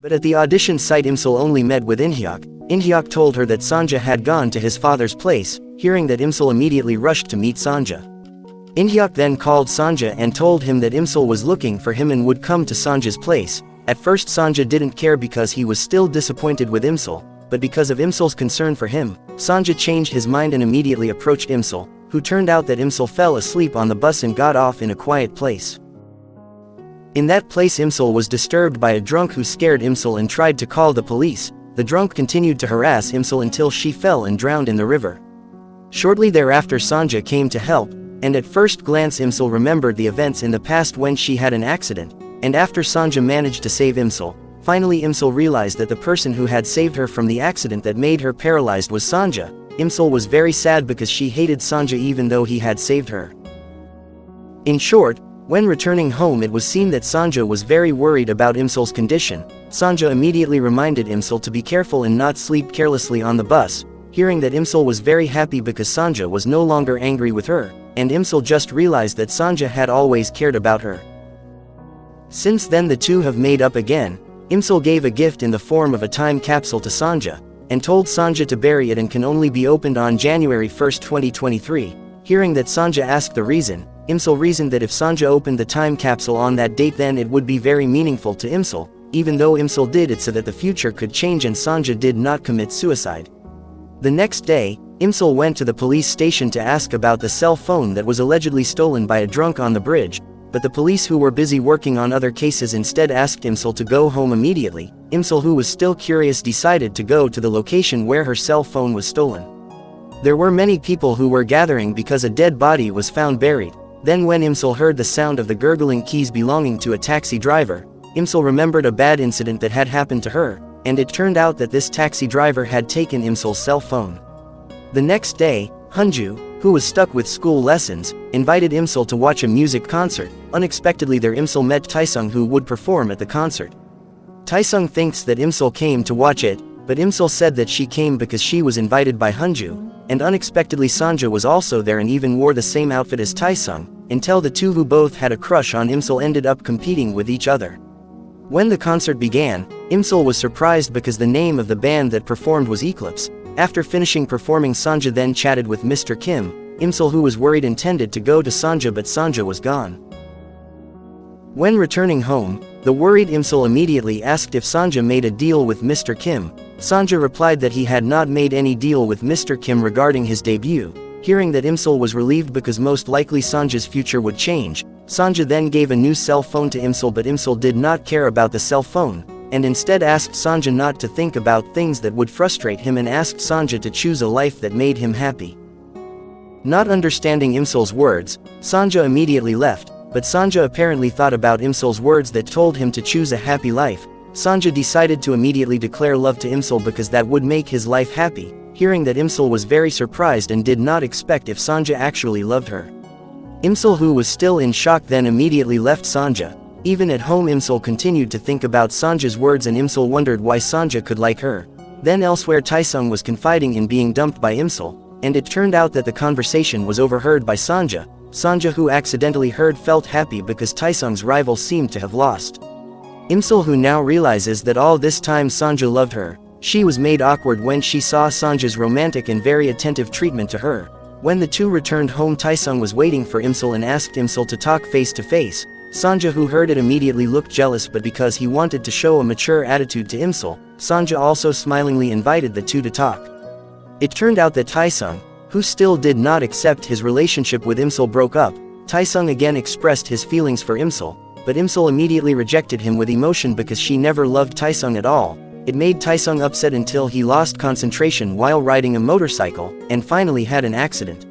But at the audition site Imsul only met with Inhyuk. Inhyuk told her that Sanja had gone to his father's place. Hearing that, Imsul immediately rushed to meet Sanja. Inhyuk then called Sanja and told him that Imsul was looking for him and would come to Sanja's place. At first Sanja didn't care because he was still disappointed with Imsul, but because of Imsul's concern for him, Sanja changed his mind and immediately approached Imsul, who turned out that Imsul fell asleep on the bus and got off in a quiet place. In that place Imsul was disturbed by a drunk who scared Imsul and tried to call the police. The drunk continued to harass Imsul until she fell and drowned in the river. Shortly thereafter Sanja came to help, and at first glance Imsul remembered the events in the past when she had an accident, and after Sanja managed to save Imsul, finally Imsul realized that the person who had saved her from the accident that made her paralyzed was Sanja. Imsul was very sad because she hated Sanja even though he had saved her. In short, when returning home it was seen that Sanja was very worried about Imsul's condition. Sanja immediately reminded Imsul to be careful and not sleep carelessly on the bus. Hearing that, Imsul was very happy because Sanja was no longer angry with her, and Imsul just realized that Sanja had always cared about her. Since then the two have made up again. Imsul gave a gift in the form of a time capsule to Sanja, and told Sanja to bury it and can only be opened on January 1, 2023. Hearing that, Sanja asked the reason. Imsul reasoned that if Sanja opened the time capsule on that date then it would be very meaningful to Imsul, even though Imsul did it so that the future could change and Sanja did not commit suicide. The next day, Imsul went to the police station to ask about the cell phone that was allegedly stolen by a drunk on the bridge, but the police who were busy working on other cases instead asked Imsul to go home immediately. Imsul, who was still curious, decided to go to the location where her cell phone was stolen. There were many people who were gathering because a dead body was found buried. Then when Imsul heard the sound of the gurgling keys belonging to a taxi driver, Imsul remembered a bad incident that had happened to her, and it turned out that this taxi driver had taken Imsul's cell phone. The next day, Hunju, who was stuck with school lessons, invited Imsul to watch a music concert. Unexpectedly there Imsul met Taesung, who would perform at the concert. Taesung thinks that Imsul came to watch it, but Imsul said that she came because she was invited by Hunju, and unexpectedly Sanja was also there and even wore the same outfit as Taesung, until the two, who both had a crush on Imsul, ended up competing with each other. When the concert began, Imsul was surprised because the name of the band that performed was Eclipse. After finishing performing, Sanja then chatted with Mr. Kim. Imsul, who was worried, intended to go to Sanja, but Sanja was gone. When returning home, the worried Imsul immediately asked if Sanja made a deal with Mr. Kim. Sanja replied that he had not made any deal with Mr. Kim regarding his debut. Hearing that, Imsul was relieved because most likely Sanja's future would change. Sanja then gave a new cell phone to Imsul, but Imsul did not care about the cell phone, and instead asked Sanja not to think about things that would frustrate him and asked Sanja to choose a life that made him happy. Not understanding Imsul's words, Sanja immediately left, but Sanja apparently thought about Imsul's words that told him to choose a happy life. Sanja decided to immediately declare love to Imsul because that would make his life happy. Hearing that, Imsul was very surprised and did not expect if Sanja actually loved her. Imsul, who was still in shock, then immediately left Sanja. Even at home, Imsul continued to think about Sanja's words and Imsul wondered why Sanja could like her. Then elsewhere, Taesung was confiding in being dumped by Imsul, and it turned out that the conversation was overheard by Sanja. Sanja, who accidentally heard, felt happy because Taesung's rival seemed to have lost. Imsul, who now realizes that all this time Sanja loved her, she was made awkward when she saw Sanja's romantic and very attentive treatment to her. When the two returned home, Taesung was waiting for Imsul and asked Imsul to talk face to face. Sanja, who heard it, immediately looked jealous, but because he wanted to show a mature attitude to Imsul, Sanja also smilingly invited the two to talk. It turned out that Taesung, who still did not accept his relationship with Imsul, broke up. Taesung again expressed his feelings for Imsul, but Imsul immediately rejected him with emotion because she never loved Taesung at all. It made Taesung upset until he lost concentration while riding a motorcycle, and finally had an accident.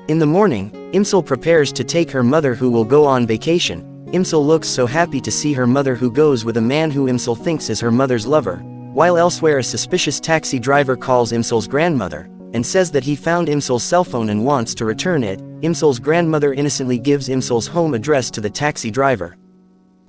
In the morning, Imsul prepares to take her mother, who will go on vacation. Imsul looks so happy to see her mother, who goes with a man who Imsul thinks is her mother's lover. While elsewhere, a suspicious taxi driver calls Imsul's grandmother, and says that he found Imsul's cell phone and wants to return it. Imsul's grandmother innocently gives Imsul's home address to the taxi driver.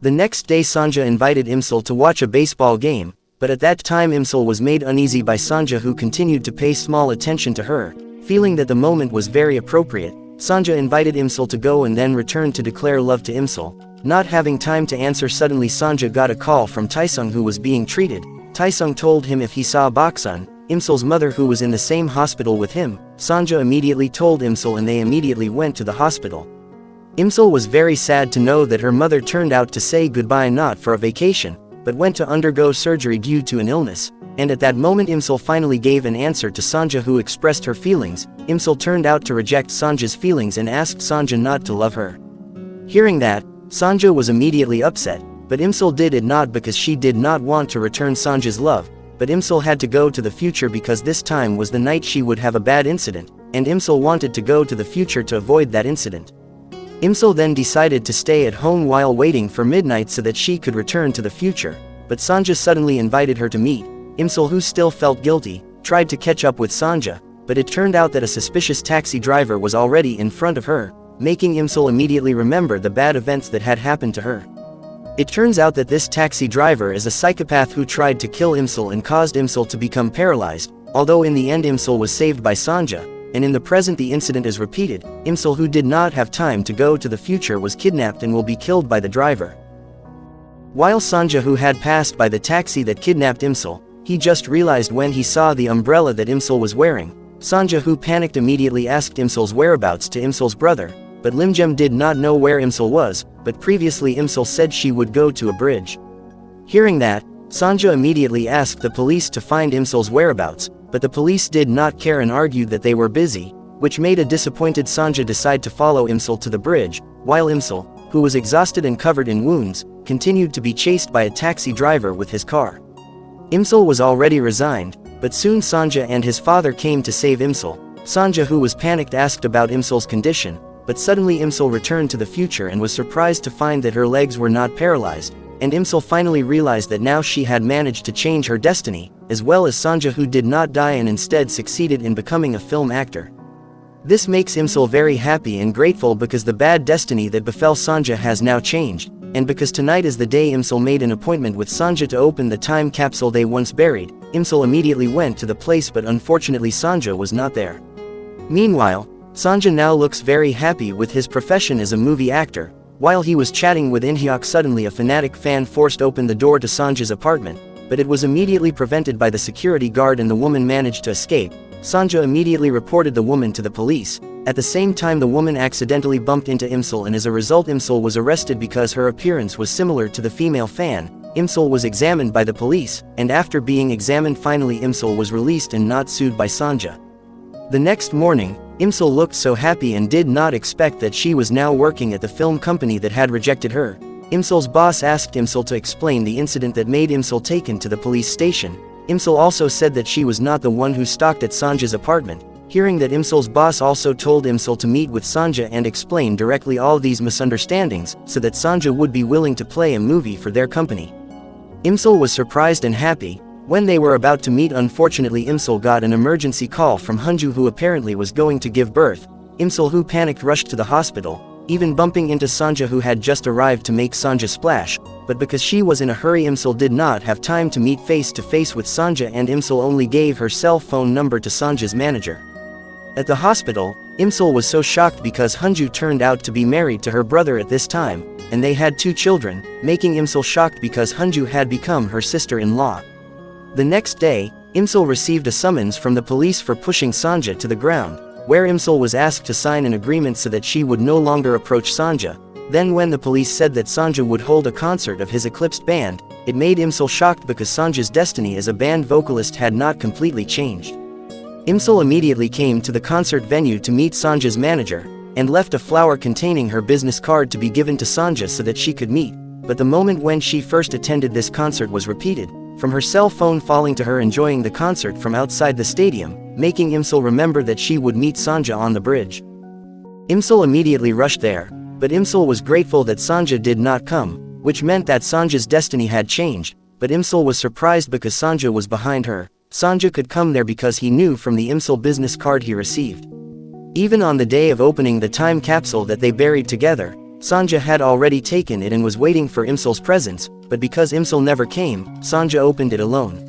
The next day, Sanja invited Imsul to watch a baseball game, but at that time Imsul was made uneasy by Sanja, who continued to pay small attention to her. Feeling that the moment was very appropriate, Sanja invited Imsul to go and then returned to declare love to Imsul. Not having time to answer, suddenly Sanja got a call from Taesung, who was being treated. Taesung told him if he saw Baksun, Imsul's mother, who was in the same hospital with him. Sanja immediately told Imsul and they immediately went to the hospital. Imsul was very sad to know that her mother turned out to say goodbye not for a vacation, but went to undergo surgery due to an illness. And at that moment Imsul finally gave an answer to Sanja, who expressed her feelings. Imsul turned out to reject Sanja's feelings and asked Sanja not to love her. Hearing that, Sanja was immediately upset, but Imsul did it not because she did not want to return Sanja's love, but Imsul had to go to the future because this time was the night she would have a bad incident, and Imsul wanted to go to the future to avoid that incident. Imsul then decided to stay at home while waiting for midnight so that she could return to the future, but Sanja suddenly invited her to meet. Imsul, who still felt guilty, tried to catch up with Sanja, but it turned out that a suspicious taxi driver was already in front of her, making Imsul immediately remember the bad events that had happened to her. It turns out that this taxi driver is a psychopath who tried to kill Imsul and caused Imsul to become paralyzed, although in the end Imsul was saved by Sanja, and in the present the incident is repeated. Imsul, who did not have time to go to the future, was kidnapped and will be killed by the driver. While Sanja, who had passed by the taxi that kidnapped Imsul, he just realized when he saw the umbrella that Imsul was wearing. Sanja, who panicked, immediately asked Imsul's whereabouts to Imsul's brother, but Limjem did not know where Imsul was, but previously Imsul said she would go to a bridge. Hearing that, Sanja immediately asked the police to find Imsul's whereabouts, but the police did not care and argued that they were busy, which made a disappointed Sanja decide to follow Imsul to the bridge, while Imsul, who was exhausted and covered in wounds, continued to be chased by a taxi driver with his car. Imsul was already resigned, but soon Sanja and his father came to save Imsul. Sanja, who was panicked, asked about Imsul's condition, but suddenly Imsul returned to the future and was surprised to find that her legs were not paralyzed, and Imsul finally realized that now she had managed to change her destiny, as well as Sanja, who did not die and instead succeeded in becoming a film actor. This makes Imsul very happy and grateful because the bad destiny that befell Sanja has now changed, and because tonight is the day Imsul made an appointment with Sanja to open the time capsule they once buried. Imsul immediately went to the place, but unfortunately Sanja was not there. Meanwhile, Sanja now looks very happy with his profession as a movie actor. While he was chatting with Inhyuk, suddenly a fanatic fan forced open the door to Sanja's apartment, but it was immediately prevented by the security guard and the woman managed to escape. Sanja immediately reported the woman to the police. At the same time, the woman accidentally bumped into Imsul, and as a result Imsul was arrested because her appearance was similar to the female fan. Imsul was examined by the police, and after being examined finally Imsul was released and not sued by Sanja. The next morning, Imsul looked so happy and did not expect that she was now working at the film company that had rejected her. Imsul's boss asked Imsul to explain the incident that made Imsul taken to the police station. Imsul also said that she was not the one who stalked at Sanja's apartment. Hearing that, Imsul's boss also told Imsul to meet with Sanja and explain directly all these misunderstandings, so that Sanja would be willing to play a movie for their company. Imsul was surprised and happy. When they were about to meet, unfortunately Imsul got an emergency call from Hunju, who apparently was going to give birth. Imsul, who panicked, rushed to the hospital, even bumping into Sanja, who had just arrived to make Sanja splash, but because she was in a hurry Imsul did not have time to meet face to face with Sanja, and Imsul only gave her cell phone number to Sanja's manager. At the hospital, Imsul was so shocked because Hunju turned out to be married to her brother at this time, and they had 2 children, making Imsul shocked because Hunju had become her sister-in-law. The next day, Imsul received a summons from the police for pushing Sanja to the ground, where Imsul was asked to sign an agreement so that she would no longer approach Sanja. Then when the police said that Sanja would hold a concert of his eclipsed band, it made Imsul shocked because Sanja's destiny as a band vocalist had not completely changed. Imsul immediately came to the concert venue to meet Sanja's manager, and left a flower containing her business card to be given to Sanja so that she could meet, but the moment when she first attended this concert was repeated, from her cell phone falling to her enjoying the concert from outside the stadium, making Imsul remember that she would meet Sanja on the bridge. Imsul immediately rushed there, but Imsul was grateful that Sanja did not come, which meant that Sanja's destiny had changed, but Imsul was surprised because Sanja was behind her. Sanja could come there because he knew from the Imsul business card he received. Even on the day of opening the time capsule that they buried together, Sanja had already taken it and was waiting for Imsul's presence, but because Imsul never came, Sanja opened it alone.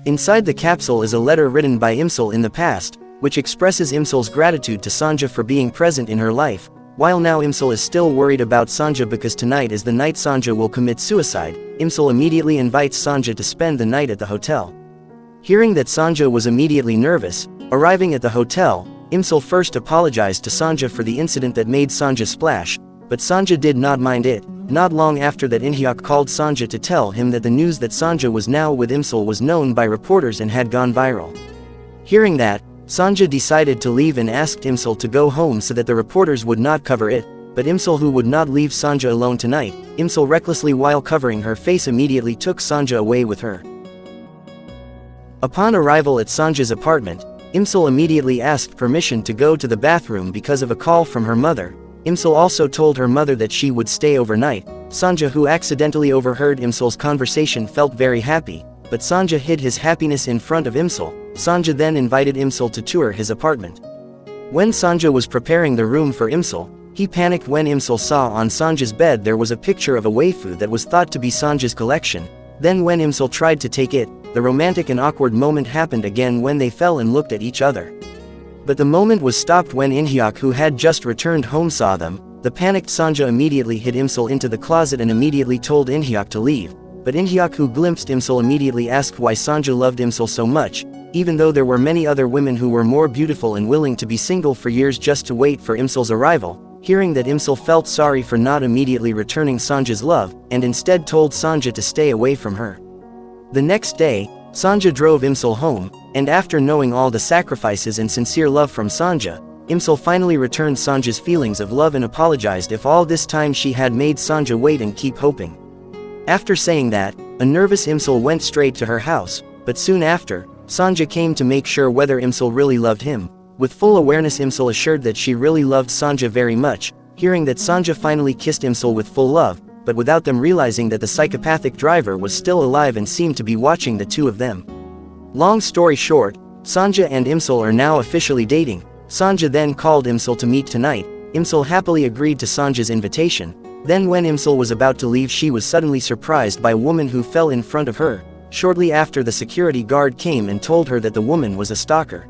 Inside the capsule is a letter written by Imsul in the past, which expresses Imsul's gratitude to Sanja for being present in her life. While now Imsul is still worried about Sanja because tonight is the night Sanja will commit suicide, Imsul immediately invites Sanja to spend the night at the hotel. Hearing that Sanja was immediately nervous, arriving at the hotel, Imsul first apologized to Sanja for the incident that made Sanja splash, but Sanja did not mind it. Not long after that, Inhyuk called Sanja to tell him that the news that Sanja was now with Imsul was known by reporters and had gone viral. Hearing that, Sanja decided to leave and asked Imsul to go home so that the reporters would not cover it, but Imsul, who would not leave Sanja alone tonight, Imsul recklessly, while covering her face, immediately took Sanja away with her. Upon arrival at Sanja's apartment, Imsul immediately asked permission to go to the bathroom because of a call from her mother. Imsul also told her mother that she would stay overnight. Sanja, who accidentally overheard Imsul's conversation, felt very happy, but Sanja hid his happiness in front of Imsul. Sanja then invited Imsul to tour his apartment. When Sanja was preparing the room for Imsul, he panicked when Imsul saw on Sanja's bed there was a picture of a waifu that was thought to be Sanja's collection. Then when Imsul tried to take it, the romantic and awkward moment happened again when they fell and looked at each other. But the moment was stopped when Inhyuk, who had just returned home, saw them. The panicked Sanja immediately hid Imsul into the closet and immediately told Inhyuk to leave. But Inhyuk, who glimpsed Imsul, immediately asked why Sanja loved Imsul so much, even though there were many other women who were more beautiful and willing to be single for years just to wait for Imsul's arrival. Hearing that, Imsul felt sorry for not immediately returning Sanja's love, and instead told Sanja to stay away from her. The next day, Sanja drove Imsul home, and after knowing all the sacrifices and sincere love from Sanja, Imsul finally returned Sanja's feelings of love and apologized if all this time she had made Sanja wait and keep hoping. After saying that, a nervous Imsul went straight to her house, but soon after, Sanja came to make sure whether Imsul really loved him. With full awareness, Imsul assured that she really loved Sanja very much. Hearing that, Sanja finally kissed Imsul with full love, but without them realizing that the psychopathic driver was still alive and seemed to be watching the two of them. Long story short, Sanja and Imsul are now officially dating. Sanja then called Imsul to meet tonight. Imsul happily agreed to Sanja's invitation. Then when Imsul was about to leave, she was suddenly surprised by a woman who fell in front of her. Shortly after, the security guard came and told her that the woman was a stalker.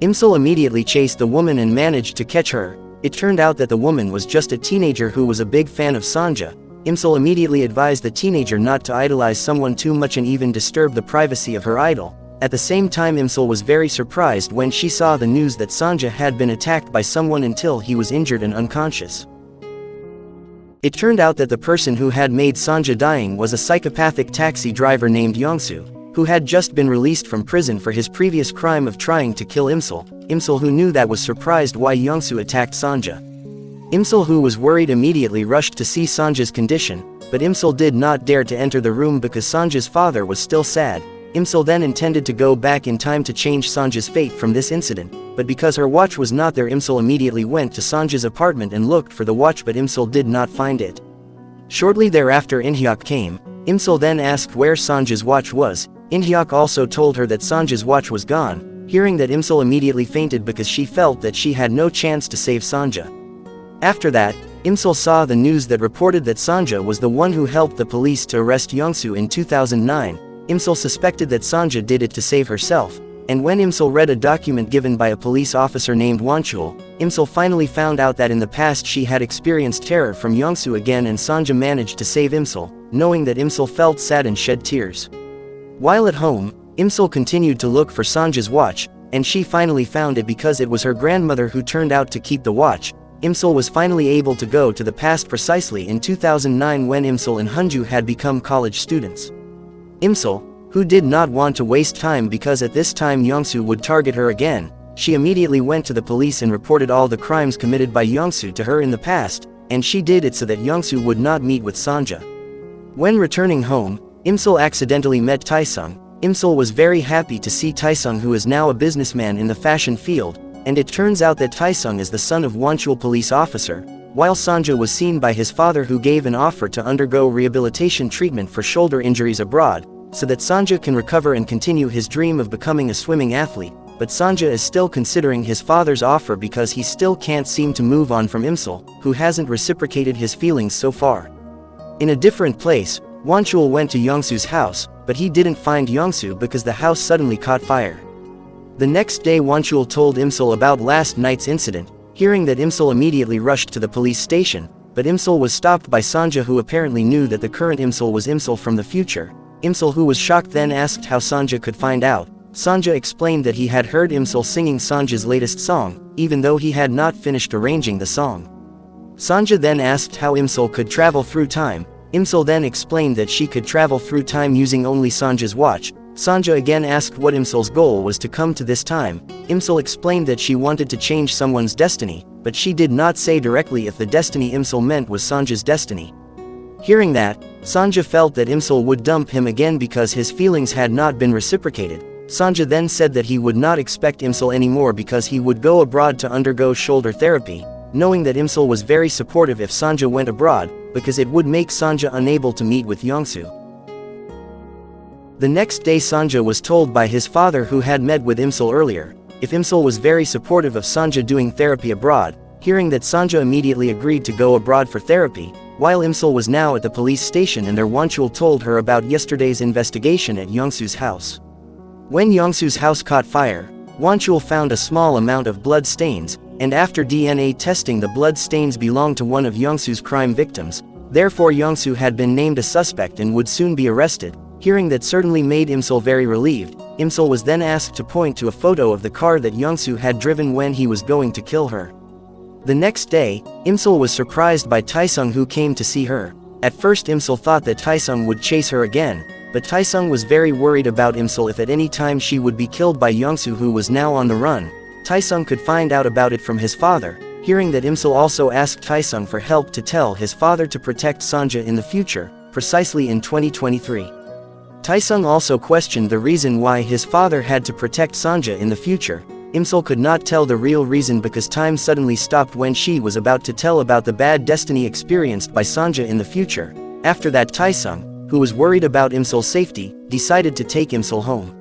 Imsul immediately chased the woman and managed to catch her. It turned out that the woman was just a teenager who was a big fan of Sanja. Imsul immediately advised the teenager not to idolize someone too much and even disturb the privacy of her idol. At the same time, Imsul was very surprised when she saw the news that Sanja had been attacked by someone until he was injured and unconscious. It turned out that the person who had made Sanja dying was a psychopathic taxi driver named Yongsu, who had just been released from prison for his previous crime of trying to kill Imsul. Imsul, who knew that, was surprised why Yongsu attacked Sanja. Imsul, who was worried, immediately rushed to see Sanja's condition, but Imsul did not dare to enter the room because Sanja's father was still sad. Imsul then intended to go back in time to change Sanja's fate from this incident, but because her watch was not there, Imsul immediately went to Sanja's apartment and looked for the watch, but Imsul did not find it. Shortly thereafter, Inhyuk came. Imsul then asked where Sanja's watch was. Inhyuk also told her that Sanja's watch was gone. Hearing that, Imsul immediately fainted because she felt that she had no chance to save Sanja. After that, Imsul saw the news that reported that Sanja was the one who helped the police to arrest Yongsu in 2009. Imsul suspected that Sanja did it to save herself, and when Imsul read a document given by a police officer named Wanchul, Imsul finally found out that in the past she had experienced terror from Yongsu again, and Sanja managed to save Imsul. Knowing that, Imsul felt sad and shed tears. While at home, Imsul continued to look for Sanja's watch, and she finally found it because it was her grandmother who turned out to keep the watch. Imsul was finally able to go to the past precisely in 2009 when Imsul and Hunju had become college students. Imsul, who did not want to waste time because at this time Yongsu would target her again, she immediately went to the police and reported all the crimes committed by Yongsu to her in the past, and she did it so that Yongsu would not meet with Sanja. When returning home, Imsul accidentally met Taesung. Imsul was very happy to see Taesung, who is now a businessman in the fashion field, and it turns out that Taesung is the son of Wanchul police officer, while Sanja was seen by his father, who gave an offer to undergo rehabilitation treatment for shoulder injuries abroad, so that Sanja can recover and continue his dream of becoming a swimming athlete. But Sanja is still considering his father's offer because he still can't seem to move on from Imsul, who hasn't reciprocated his feelings so far. In a different place, Wanchul went to Yongsu's house, but he didn't find Yongsu because the house suddenly caught fire. The next day Wonchul told Imsul about last night's incident. Hearing that, Imsul immediately rushed to the police station, but Imsul was stopped by Sanja, who apparently knew that the current Imsul was Imsul from the future. Imsul, who was shocked, then asked how Sanja could find out. Sanja explained that he had heard Imsul singing Sanja's latest song, even though he had not finished arranging the song. Sanja then asked how Imsul could travel through time. Imsul then explained that she could travel through time using only Sanja's watch. Sanja again asked what Imsul's goal was to come to this time. Imsul explained that she wanted to change someone's destiny, but she did not say directly if the destiny Imsul meant was Sanja's destiny. Hearing that, Sanja felt that Imsul would dump him again because his feelings had not been reciprocated. Sanja then said that he would not expect Imsul anymore because he would go abroad to undergo shoulder therapy, knowing that Imsul was very supportive if Sanja went abroad, because it would make Sanja unable to meet with Yongsu. The next day Sanja was told by his father, who had met with Imsul earlier, if Imsul was very supportive of Sanja doing therapy abroad. Hearing that, Sanja immediately agreed to go abroad for therapy, while Imsul was now at the police station, and there Wonchul told her about yesterday's investigation at Yongsu's house. When Yongsu's house caught fire, Wonchul found a small amount of blood stains, and after DNA testing, the blood stains belonged to one of Yongsu's crime victims. Therefore Yongsu had been named a suspect and would soon be arrested. Hearing that certainly made Imsul very relieved. Imsul was then asked to point to a photo of the car that Yongsu had driven when he was going to kill her. The next day, Imsul was surprised by Taesung, who came to see her. At first Imsul thought that Taesung would chase her again, but Taesung was very worried about Imsul if at any time she would be killed by Yongsu, who was now on the run. Taesung could find out about it from his father. Hearing that, Imsul also asked Taesung for help to tell his father to protect Sanja in the future, precisely in 2023. Taesung also questioned the reason why his father had to protect Sanja in the future. Imsul could not tell the real reason because time suddenly stopped when she was about to tell about the bad destiny experienced by Sanja in the future. After that, Taesung, who was worried about Imsul's safety, decided to take Imsul home.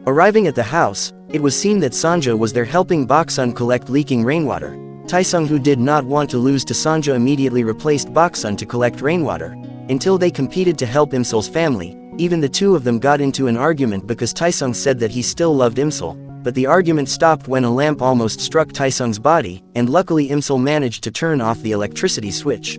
Arriving at the house, it was seen that Sanja was there helping Baksun collect leaking rainwater. Taesung, who did not want to lose to Sanja, immediately replaced Baksun to collect rainwater, until they competed to help Imsul's family. Even the two of them got into an argument because Taesung said that he still loved Imsul, but the argument stopped when a lamp almost struck Taesung's body, and luckily Imsul managed to turn off the electricity switch.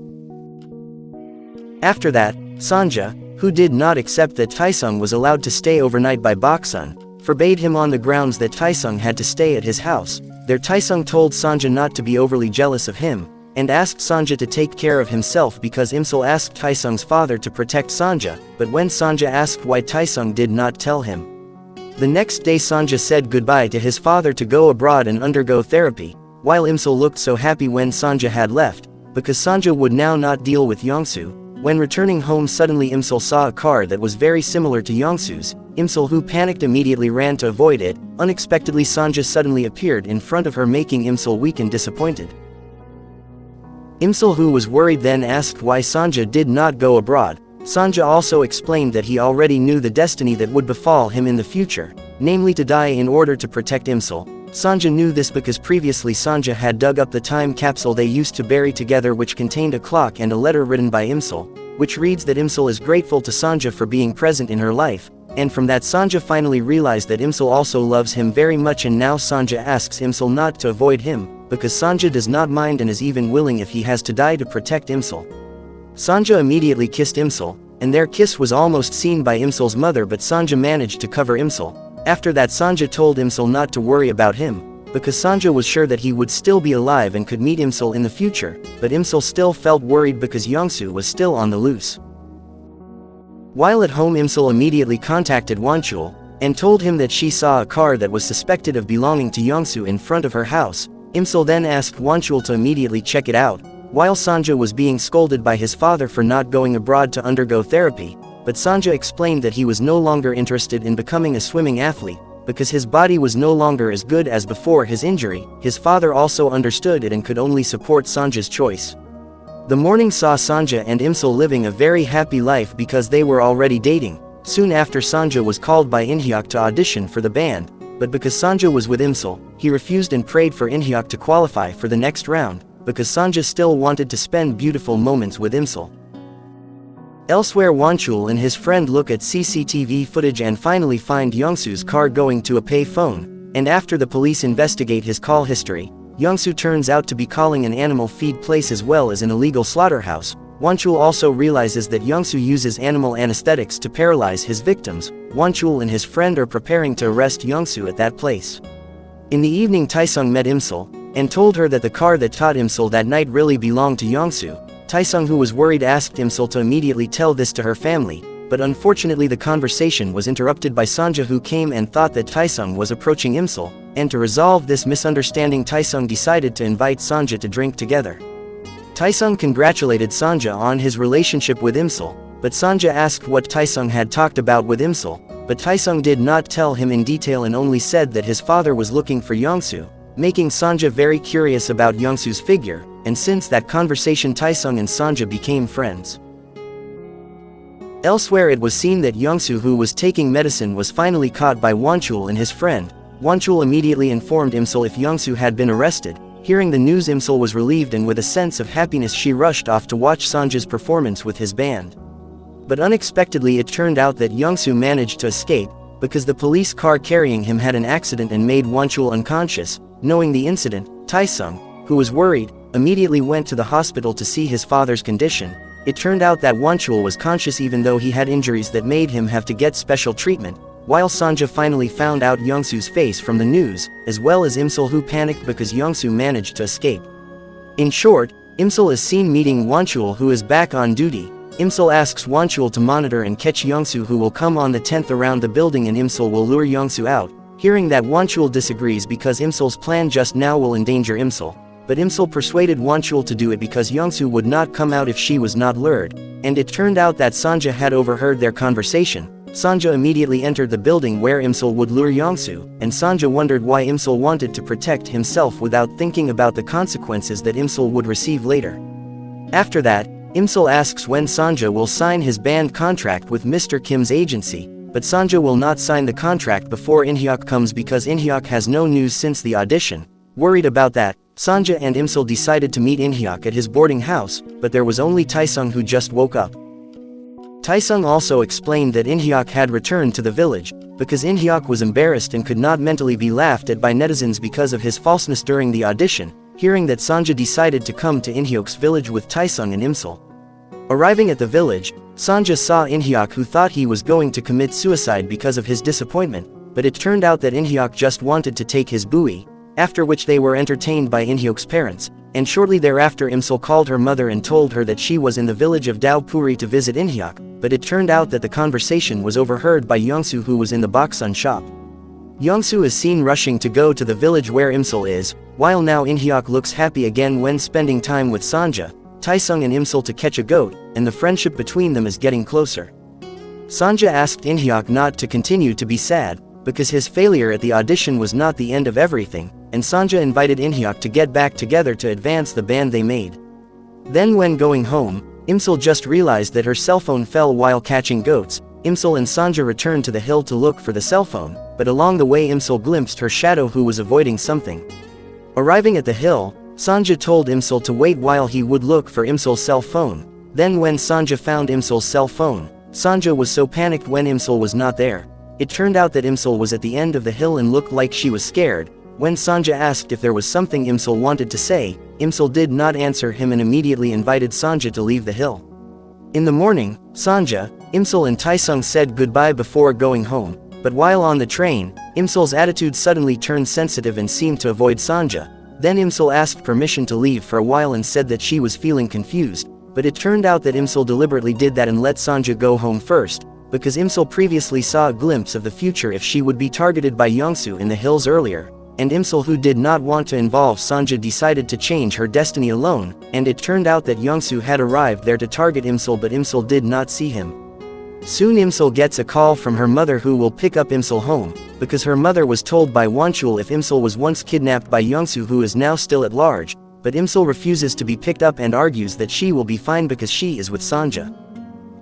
After that, Sanja, who did not accept that Taesung was allowed to stay overnight by Baksun, forbade him on the grounds that Taesung had to stay at his house. There Taesung told Sanja not to be overly jealous of him, and asked Sanja to take care of himself because Imsul asked Taesung's father to protect Sanja, but when Sanja asked why, Taesung did not tell him. The next day Sanja said goodbye to his father to go abroad and undergo therapy, while Imsul looked so happy when Sanja had left, because Sanja would now not deal with Yongsu. When returning home, suddenly Imsul saw a car that was very similar to Yongsu's. Imsul, who panicked, immediately ran to avoid it. Unexpectedly Sanja suddenly appeared in front of her, making Imsul weak and disappointed. Imsul, who was worried, then asked why Sanja did not go abroad. Sanja also explained that he already knew the destiny that would befall him in the future, namely to die in order to protect Imsul. Sanja knew this because previously Sanja had dug up the time capsule they used to bury together, which contained a clock and a letter written by Imsul, which reads that Imsul is grateful to Sanja for being present in her life, and from that Sanja finally realized that Imsul also loves him very much, and now Sanja asks Imsul not to avoid him, because Sanja does not mind and is even willing if he has to die to protect Imsul. Sanja immediately kissed Imsul, and their kiss was almost seen by Imsul's mother, but Sanja managed to cover Imsul. After that Sanja told Imsul not to worry about him, because Sanja was sure that he would still be alive and could meet Imsul in the future, but Imsul still felt worried because Yongsu was still on the loose. While at home, Imsul immediately contacted Wonchul, and told him that she saw a car that was suspected of belonging to Yongsu in front of her house. Imsul then asked Wonchul to immediately check it out, while Sanja was being scolded by his father for not going abroad to undergo therapy, but Sanja explained that he was no longer interested in becoming a swimming athlete, because his body was no longer as good as before his injury. His father also understood it and could only support Sanja's choice. The morning saw Sanja and Imsul living a very happy life because they were already dating. Soon after, Sanja was called by Inhyuk to audition for the band, but because Sanja was with Imsul, he refused and prayed for Inhyuk to qualify for the next round, because Sanja still wanted to spend beautiful moments with Imsul. Elsewhere, Wonchul and his friend look at CCTV footage and finally find Yongsu's car going to a pay phone, and after the police investigate his call history, Yongsu turns out to be calling an animal feed place as well as an illegal slaughterhouse. Wanchul also realizes that Yongsu uses animal anesthetics to paralyze his victims. Wanchul and his friend are preparing to arrest Yongsu at that place. In the evening, Taesung met Imsul, and told her that the car that taught Imsul that night really belonged to Yongsu. Taesung, who was worried, asked Imsul to immediately tell this to her family, but unfortunately the conversation was interrupted by Sanja, who came and thought that Taesung was approaching Imsul, and to resolve this misunderstanding Taesung decided to invite Sanja to drink together. Taesung congratulated Sanja on his relationship with Imsul, but Sanja asked what Taesung had talked about with Imsul, but Taesung did not tell him in detail and only said that his father was looking for Yongsu, making Sanja very curious about Yongsu's figure, and since that conversation Taesung and Sanja became friends. Elsewhere, it was seen that Yongsu, who was taking medicine, was finally caught by Wanchul and his friend. Wanchul immediately informed Imsul if Yongsu had been arrested. Hearing the news, Imsul was relieved, and with a sense of happiness she rushed off to watch Sanja's performance with his band. But unexpectedly it turned out that Yongsu managed to escape, because the police car carrying him had an accident and made Wanchul unconscious. Knowing the incident, Taesung, who was worried, immediately went to the hospital to see his father's condition. It turned out that Wanchul was conscious even though he had injuries that made him have to get special treatment, while Sanja finally found out Yongsu's face from the news, as well as Imsul, who panicked because Yongsu managed to escape. In short, Imsul is seen meeting Wanchul, who is back on duty. Imsul asks Wanchul to monitor and catch Yongsu, who will come on the 10th around the building, and Imsul will lure Yongsu out. Hearing that, Wanchul disagrees because Imsul's plan just now will endanger Imsul. But Imsul persuaded Wanchul to do it because Yongsu would not come out if she was not lured, and it turned out that Sanja had overheard their conversation. Sanja immediately entered the building where Imsul would lure Yongsu, and Sanja wondered why Imsul wanted to protect himself without thinking about the consequences that Imsul would receive later. After that, Imsul asks when Sanja will sign his band contract with Mr. Kim's agency, but Sanja will not sign the contract before Inhyuk comes because Inhyuk has no news since the audition. Worried about that, Sanja and Imsul decided to meet Inhyuk at his boarding house, but there was only Taesung, who just woke up. Taesung also explained that Inhyuk had returned to the village, because Inhyuk was embarrassed and could not mentally be laughed at by netizens because of his falseness during the audition. Hearing that, Sanja decided to come to Inhyuk's village with Taesung and Imsul. Arriving at the village, Sanja saw Inhyuk, who thought he was going to commit suicide because of his disappointment, but it turned out that Inhyuk just wanted to take his buoy, after which they were entertained by Inhyuk's parents, and shortly thereafter Imsul called her mother and told her that she was in the village of Daopuri to visit Inhyuk, but it turned out that the conversation was overheard by Yongsu, who was in the Boksun shop. Yongsu is seen rushing to go to the village where Imsul is, while now Inhyuk looks happy again when spending time with Sanja, Taesung and Imsul to catch a goat, and the friendship between them is getting closer. Sanja asked Inhyuk not to continue to be sad, because his failure at the audition was not the end of everything, and Sanja invited Inhyuk to get back together to advance the band they made. Then when going home, Imsul just realized that her cell phone fell while catching goats. Imsul and Sanja returned to the hill to look for the cell phone, but along the way Imsul glimpsed her shadow, who was avoiding something. Arriving at the hill, Sanja told Imsul to wait while he would look for Imsul's cell phone. Then when Sanja found Imsul's cell phone, Sanja was so panicked when Imsul was not there. It turned out that Imsul was at the end of the hill and looked like she was scared. When Sanja asked if there was something Imsul wanted to say, Imsul did not answer him and immediately invited Sanja to leave the hill. In the morning, Sanja, Imsul and Taesung said goodbye before going home, but while on the train, Imsul's attitude suddenly turned sensitive and seemed to avoid Sanja. Then Imsul asked permission to leave for a while and said that she was feeling confused, but it turned out that Imsul deliberately did that and let Sanja go home first, because Imsul previously saw a glimpse of the future if she would be targeted by Yongsu in the hills earlier, and Imsul, who did not want to involve Sanja, decided to change her destiny alone, and it turned out that Yongsu had arrived there to target Imsul, but Imsul did not see him. Soon Imsul gets a call from her mother, who will pick up Imsul home, because her mother was told by Wanchul if Imsul was once kidnapped by Yongsu, who is now still at large, but Imsul refuses to be picked up and argues that she will be fine because she is with Sanja.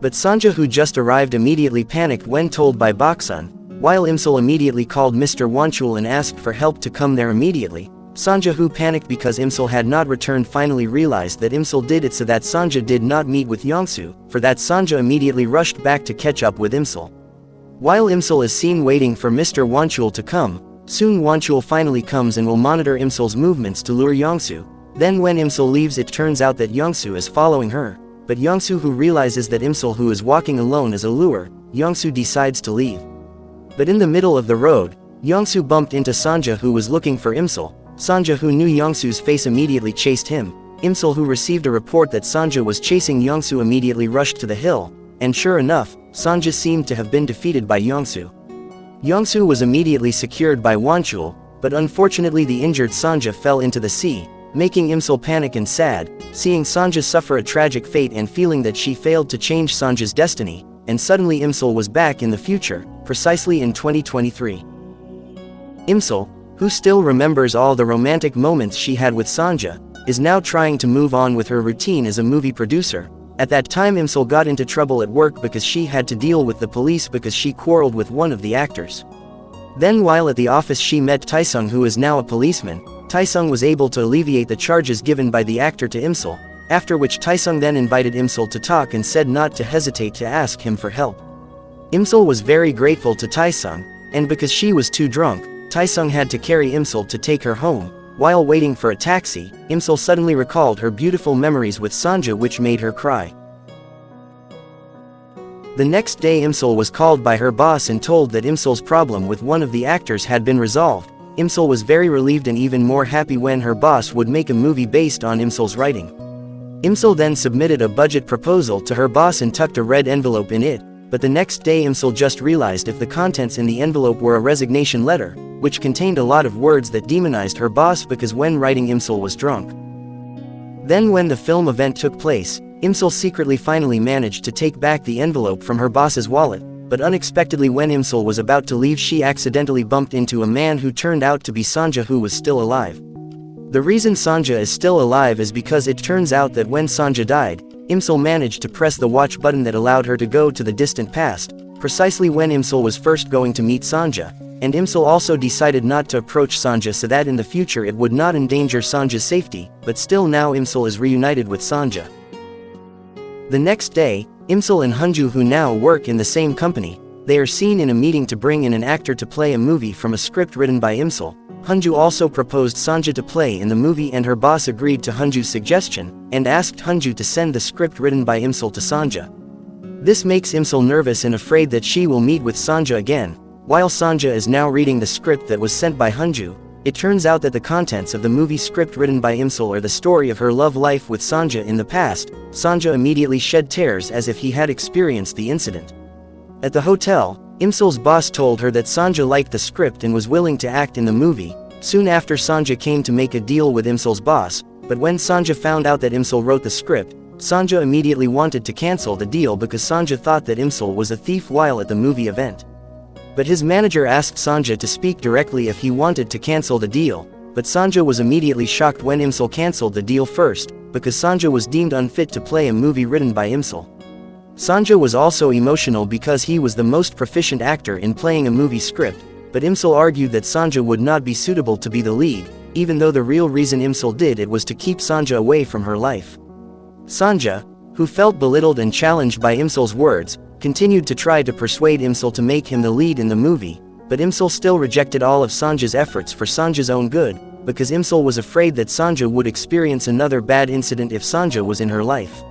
But Sanja, who just arrived, immediately panicked when told by Boksun, while Imsul immediately called Mr. Wanchul and asked for help to come there immediately. Sanja, who panicked because Imsul had not returned, finally realized that Imsul did it so that Sanja did not meet with Yongsu. For that, Sanja immediately rushed back to catch up with Imsul. While Imsul is seen waiting for Mr. Wanchul to come, Soon Wanchul finally comes and will monitor Imsul's movements to lure Yongsu. Then when Imsul leaves, it turns out that Yongsu is following her. But Yongsu, who realizes that Imsul, who is walking alone, is a lure, Yongsu decides to leave. But in the middle of the road, Yongsu bumped into Sanja, who was looking for Imsul. Sanja, who knew Yongsu's face, immediately chased him. Imsul, who received a report that Sanja was chasing Yongsu, immediately rushed to the hill, and sure enough, Sanja seemed to have been defeated by Yongsu. Yongsu was immediately secured by Wanchul, but unfortunately the injured Sanja fell into the sea, making Imsul panic and sad, seeing Sanja suffer a tragic fate and feeling that she failed to change Sanja's destiny, and suddenly Imsul was back in the future, precisely in 2023. Imsul, who still remembers all the romantic moments she had with Sanja, is now trying to move on with her routine as a movie producer. At that time Imsul got into trouble at work because she had to deal with the police because she quarreled with one of the actors. Then while at the office she met Taesung, who is now a policeman. Taesung was able to alleviate the charges given by the actor to Imsul, after which Taesung then invited Imsul to talk and said not to hesitate to ask him for help. Imsul was very grateful to Taesung, and because she was too drunk, Taesung had to carry Imsul to take her home. While waiting for a taxi, Imsul suddenly recalled her beautiful memories with Sanja, which made her cry. The next day Imsul was called by her boss and told that Imsul's problem with one of the actors had been resolved. Imsul was very relieved and even more happy when her boss would make a movie based on Imsul's writing. Imsul then submitted a budget proposal to her boss and tucked a red envelope in it, but the next day Imsul just realized if the contents in the envelope were a resignation letter, which contained a lot of words that demonized her boss because when writing Imsul was drunk. Then when the film event took place, Imsul secretly finally managed to take back the envelope from her boss's wallet, but unexpectedly when Imsul was about to leave she accidentally bumped into a man who turned out to be Sanja, who was still alive. The reason Sanja is still alive is because it turns out that when Sanja died, Imsul managed to press the watch button that allowed her to go to the distant past, precisely when Imsul was first going to meet Sanja, and Imsul also decided not to approach Sanja so that in the future it would not endanger Sanja's safety, but still now Imsul is reunited with Sanja. The next day, Imsul and Hunju, who now work in the same company, they are seen in a meeting to bring in an actor to play a movie from a script written by Imsul. Hunju also proposed Sanja to play in the movie and her boss agreed to Hunju's suggestion, and asked Hunju to send the script written by Imsul to Sanja. This makes Imsul nervous and afraid that she will meet with Sanja again. While Sanja is now reading the script that was sent by Hunju, it turns out that the contents of the movie script written by Imsul are the story of her love life with Sanja in the past. Sanja immediately shed tears as if he had experienced the incident. At the hotel, Imsul's boss told her that Sanja liked the script and was willing to act in the movie. Soon after Sanja came to make a deal with Imsul's boss, but when Sanja found out that Imsul wrote the script, Sanja immediately wanted to cancel the deal because Sanja thought that Imsul was a thief while at the movie event. But his manager asked Sanja to speak directly if he wanted to cancel the deal, but Sanja was immediately shocked when Imsul cancelled the deal first, because Sanja was deemed unfit to play a movie written by Imsul. Sanja was also emotional because he was the most proficient actor in playing a movie script, but Imsul argued that Sanja would not be suitable to be the lead, even though the real reason Imsul did it was to keep Sanja away from her life. Sanja, who felt belittled and challenged by Imsul's words, continued to try to persuade Imsul to make him the lead in the movie, but Imsul still rejected all of Sanja's efforts for Sanja's own good, because Imsul was afraid that Sanja would experience another bad incident if Sanja was in her life.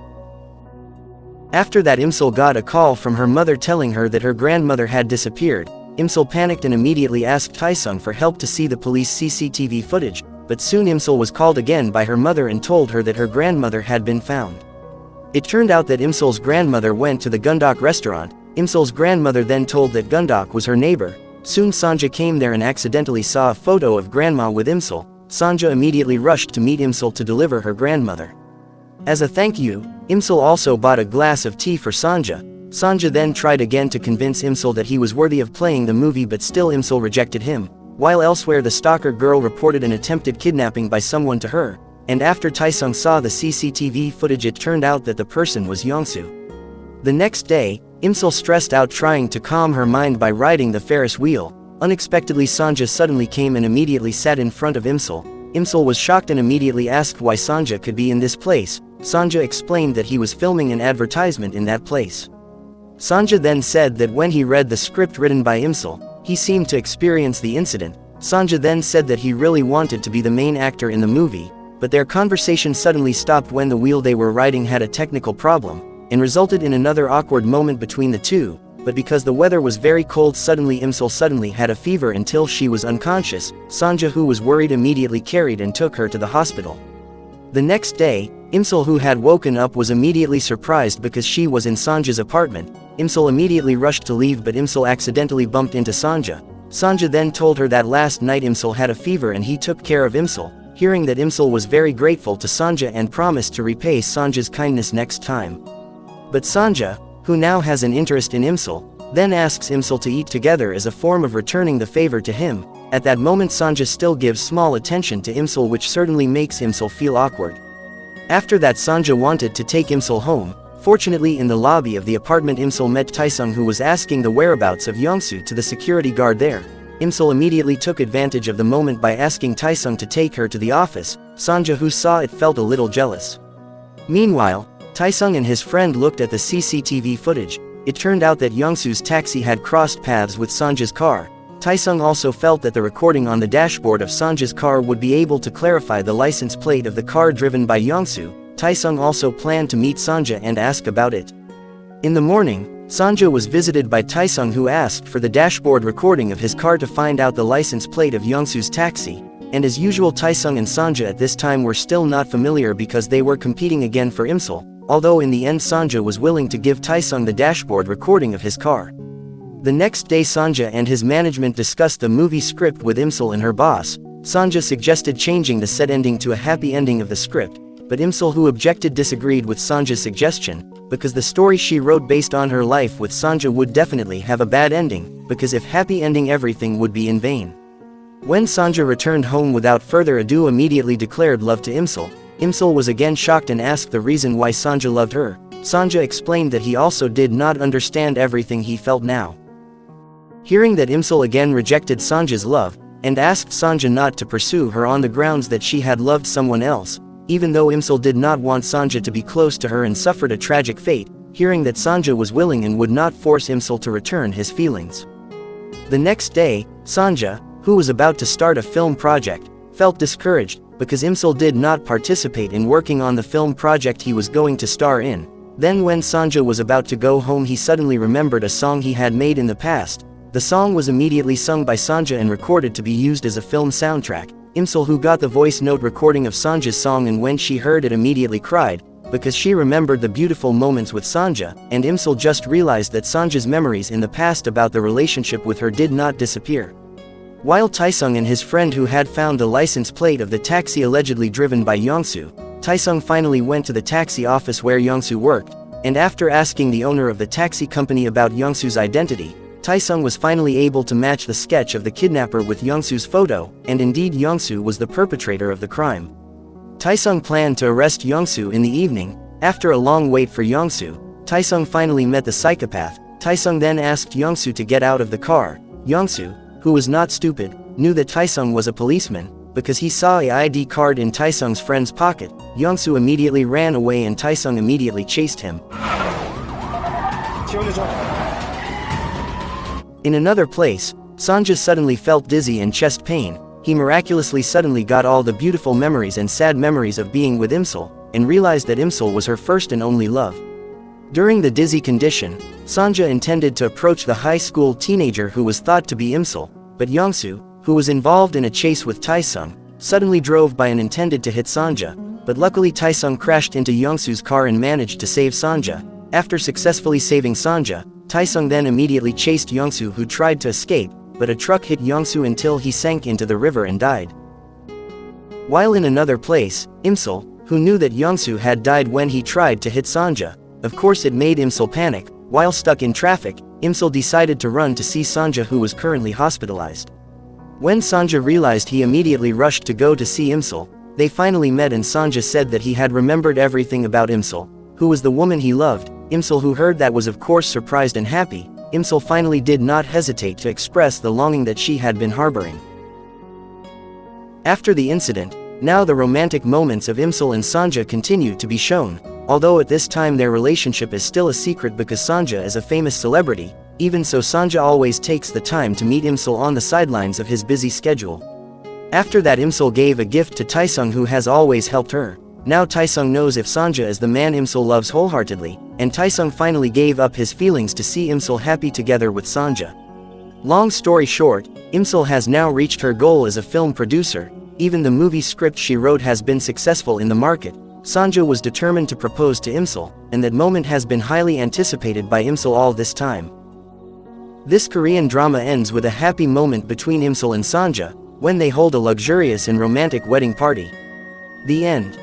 After that Imsul got a call from her mother telling her that her grandmother had disappeared. Imsul panicked and immediately asked Taesung for help to see the police CCTV footage, but soon Imsul was called again by her mother and told her that her grandmother had been found. It turned out that Imsul's grandmother went to the Gundok restaurant. Imsul's grandmother then told that Gundok was her neighbor. Soon Sanja came there and accidentally saw a photo of grandma with Imsul. Sanja immediately rushed to meet Imsul to deliver her grandmother. As a thank you, Imsul also bought a glass of tea for Sanja. Sanja then tried again to convince Imsul that he was worthy of playing the movie, but still Imsul rejected him. While elsewhere the stalker girl reported an attempted kidnapping by someone to her, and after Taesung saw the CCTV footage it turned out that the person was Yongsu. The next day, Imsul stressed out trying to calm her mind by riding the Ferris wheel. Unexpectedly Sanja suddenly came and immediately sat in front of Imsul. Imsul was shocked and immediately asked why Sanja could be in this place. Sanja explained that he was filming an advertisement in that place. Sanja then said that when he read the script written by Imsul, he seemed to experience the incident. Sanja then said that he really wanted to be the main actor in the movie, but their conversation suddenly stopped when the wheel they were riding had a technical problem, and resulted in another awkward moment between the two. But because the weather was very cold, suddenly Imsul suddenly had a fever until she was unconscious. Sanja, who was worried, immediately carried and took her to the hospital. The next day, Imsul, who had woken up, was immediately surprised because she was in Sanja's apartment. Imsul immediately rushed to leave, but Imsul accidentally bumped into Sanja. Sanja then told her that last night Imsul had a fever and he took care of Imsul. Hearing that, Imsul was very grateful to Sanja and promised to repay Sanja's kindness next time. But Sanja, who now has an interest in Imsul, then asks Imsul to eat together as a form of returning the favor to him. At that moment, Sanja still gives small attention to Imsul, which certainly makes Imsul feel awkward. After that, Sanja wanted to take Imsul home. Fortunately, in the lobby of the apartment, Imsul met Taesung, who was asking the whereabouts of Yongsu to the security guard there. Imsul immediately took advantage of the moment by asking Taesung to take her to the office. Sanja, who saw it, felt a little jealous. Meanwhile, Taesung and his friend looked at the CCTV footage. It turned out that Yongsu's taxi had crossed paths with Sanja's car. Taesung also felt that the recording on the dashboard of Sanja's car would be able to clarify the license plate of the car driven by Yongsu. Taesung also planned to meet Sanja and ask about it. In the morning, Sanja was visited by Taesung, who asked for the dashboard recording of his car to find out the license plate of Yongsu's taxi. And as usual, Taesung and Sanja at this time were still not familiar because they were competing again for Imsul. Although in the end Sanja was willing to give Taesung the dashboard recording of his car. The next day, Sanja and his management discussed the movie script with Imsul and her boss. Sanja suggested changing the set ending to a happy ending of the script, but Imsul, who objected, disagreed with Sanja's suggestion, because the story she wrote based on her life with Sanja would definitely have a bad ending, because if happy ending, everything would be in vain. When Sanja returned home without further ado, immediately declared love to Imsul. Imsul was again shocked and asked the reason why Sanja loved her. Sanja explained that he also did not understand everything he felt now. Hearing that Imsul again rejected Sanja's love, and asked Sanja not to pursue her on the grounds that she had loved someone else, even though Imsul did not want Sanja to be close to her and suffered a tragic fate. Hearing that Sanja was willing and would not force Imsul to return his feelings. The next day, Sanja, who was about to start a film project, felt discouraged, because Imsul did not participate in working on the film project he was going to star in. Then when Sanja was about to go home, he suddenly remembered a song he had made in the past. The song was immediately sung by Sanja and recorded to be used as a film soundtrack. Imsul, who got the voice note recording of Sanja's song, and when she heard it immediately cried, because she remembered the beautiful moments with Sanja, and Imsul just realized that Sanja's memories in the past about the relationship with her did not disappear. While Taesung and his friend, who had found the license plate of the taxi allegedly driven by Yongsu, Taesung finally went to the taxi office where Yongsu worked, and after asking the owner of the taxi company about Yongsu's identity, Taesung was finally able to match the sketch of the kidnapper with Yongsu's photo, and indeed Yongsu was the perpetrator of the crime. Taesung planned to arrest Yongsu in the evening. After a long wait for Yongsu, Taesung finally met the psychopath. Taesung then asked Yongsu to get out of the car. Yongsu, who was not stupid, knew that Taesung was a policeman, because he saw an ID card in Taesung's friend's pocket. Yongsu immediately ran away and Taesung immediately chased him. In another place, Sanja suddenly felt dizzy and chest pain. He miraculously suddenly got all the beautiful memories and sad memories of being with Imsul, and realized that Imsul was her first and only love. During the dizzy condition, Sanja intended to approach the high school teenager who was thought to be Imsul, but Yongsu, who was involved in a chase with Taesung, suddenly drove by and intended to hit Sanja, but luckily Taesung crashed into Yongsu's car and managed to save Sanja. After successfully saving Sanja, Taesung then immediately chased Yongsu, who tried to escape, but a truck hit Yongsu until he sank into the river and died. While in another place, Imsul, who knew that Yongsu had died when he tried to hit Sanja, of course it made Imsul panic. While stuck in traffic, Imsul decided to run to see Sanja, who was currently hospitalized. When Sanja realized, he immediately rushed to go to see Imsul. They finally met and Sanja said that he had remembered everything about Imsul, who was the woman he loved. Imsul, who heard that, was of course surprised and happy. Imsul finally did not hesitate to express the longing that she had been harboring. After the incident, now the romantic moments of Imsul and Sanja continue to be shown, although at this time their relationship is still a secret because Sanja is a famous celebrity. even so Sanja always takes the time to meet Imsul on the sidelines of his busy schedule. After that Imsul gave a gift to Taesung, who has always helped her. Now Taesung knows if Sanja is the man Imsul loves wholeheartedly, and Taesung finally gave up his feelings to see Imsul happy together with Sanja. Long story short, Imsul has now reached her goal as a film producer. Even the movie script she wrote has been successful in the market. Sanja was determined to propose to Imsul, and that moment has been highly anticipated by Imsul all this time. This Korean drama ends with a happy moment between Imsul and Sanja, when they hold a luxurious and romantic wedding party. The end.